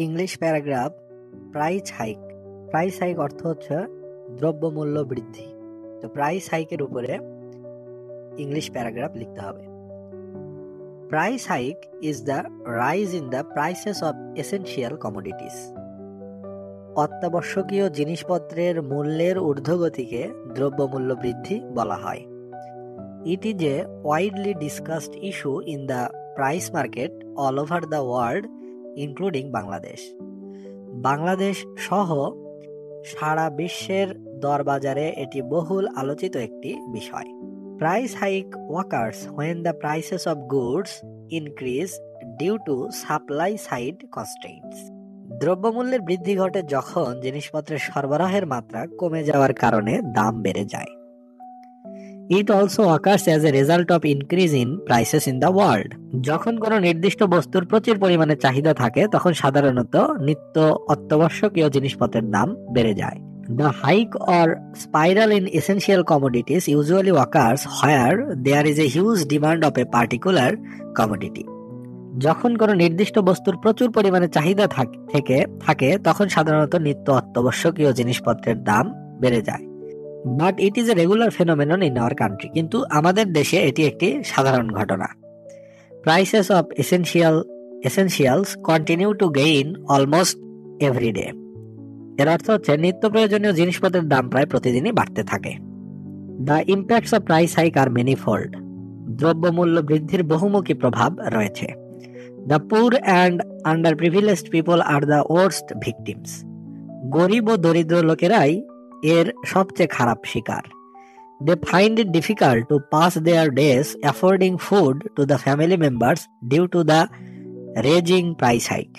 English paragraph price hike. Price hike অর্থ হচ্ছে দ্রব্যমূল্য বৃদ্ধি। তো প্রাইস হাইকের উপরে ইংলিশ প্যারাগ্রাফ লিখতে হবে। Price hike is the rise in the prices of essential commodities. অত্যাবশ্যকীয় জিনিসপত্রের মূল্যের ঊর্ধ্বগতিকে দ্রব্যমূল্য বৃদ্ধি বলা হয়। It is a widely discussed issue in the price market all over the world, including Bangladesh. Bangladesh সহ সারা বিশ্বের দরবাজারে এটি বহুল আলোচিত একটি বিষয়। Price hike occurs when the prices of goods increase due to supply side constraints. দ্রব্যমূল্যের বৃদ্ধি ঘটে যখন জিনিসপত্রের সরবরাহের মাত্রা কমে যাওয়ার কারণে দাম বেড়ে যায়। It also occurs as a result of increase in prices in the world. যখন কোনো নির্দিষ্ট বস্তুর প্রচুর পরিমাণে চাহিদা থাকে তখন সাধারণত নিত্য অত্যাবশ্যকীয় জিনিসপত্রের দাম বেড়ে যায়। The hike or spiral in essential commodities usually occurs where there is a huge demand of a particular commodity. যখন কোনো নির্দিষ্ট বস্তুর প্রচুর পরিমাণে চাহিদা থাকে তখন সাধারণত নিত্য অত্যাবশ্যকীয় জিনিসপত্রের দাম বেড়ে যায়। But it is a regular phenomenon in our country. কিন্তু আমাদের দেশে এটি একটি সাধারণ ঘটনা। Prices of essentials continue to gain almost every day. এর অর্থ হচ্ছে নিত্য প্রয়োজনীয় জিনিসপত্রের দাম প্রায় প্রতিদিনই বাড়তে থাকে। The impacts of price hike are manifold. দ্রব্যমূল্য বৃদ্ধির বহুমুখী প্রভাব রয়েছে। The poor and underprivileged people are the worst victims. গরিব ও দরিদ্র লোকেরাই এর সবচেয়ে খারাপ শিকার। They find it difficult to pass their days affording food to the family members due to the raging price hike.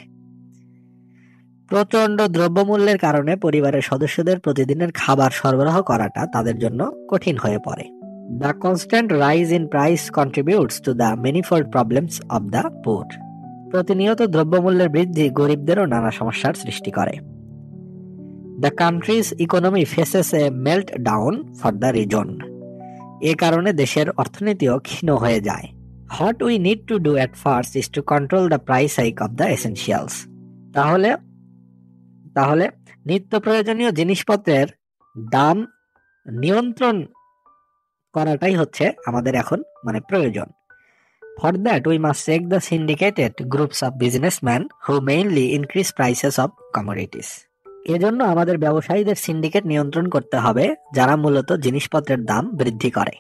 প্রচণ্ড দ্রব্যমূল্যের কারণে পরিবারের সদস্যদের প্রতিদিনের খাবার সরবরাহ করাটা তাদের জন্য কঠিন হয়ে পড়ে। The constant rise in price contributes to the manifold problems of the poor. প্রতিনিয়ত দ্রব্যমূল্যের বৃদ্ধি গরিবদেরও নানা সমস্যার সৃষ্টি করে। The country's economy faces a meltdown for the region. এ কারণে দেশের অর্থনীতিও ক্ষীণ হয়ে যায়। What we need to do at first is to control the price hike of the essentials. তাহলে নিত্য প্রয়োজনীয় জিনিসপত্রের দাম নিয়ন্ত্রণ করাটাই হচ্ছে আমাদের এখন প্রয়োজন। For that we must check the syndicated groups of businessmen who mainly increase prices of commodities. এজন্য আমাদের ব্যবসায়ীদের সিন্ডিকেট নিয়ন্ত্রণ করতে হবে যারা মূলত জিনিসপত্রের দাম বৃদ্ধি করে।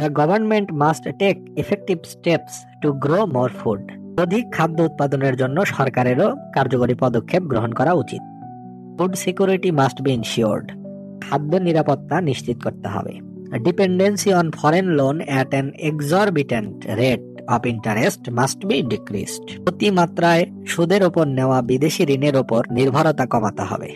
The government must take effective steps to grow more food. অধিক খাদ্য উৎপাদনের জন্য সরকারেরও কার্যকরী পদক্ষেপ গ্রহণ করা উচিত। Food security must be ensured. খাদ্য নিরাপত্তা নিশ্চিত করতে হবে। Dependency on foreign loan at an exorbitant rate of interest must be decreased. অতিমাত্রায় সুদের ওপর নেওয়া বিদেশি ঋণের ওপর নির্ভরতা কমাতে হবে।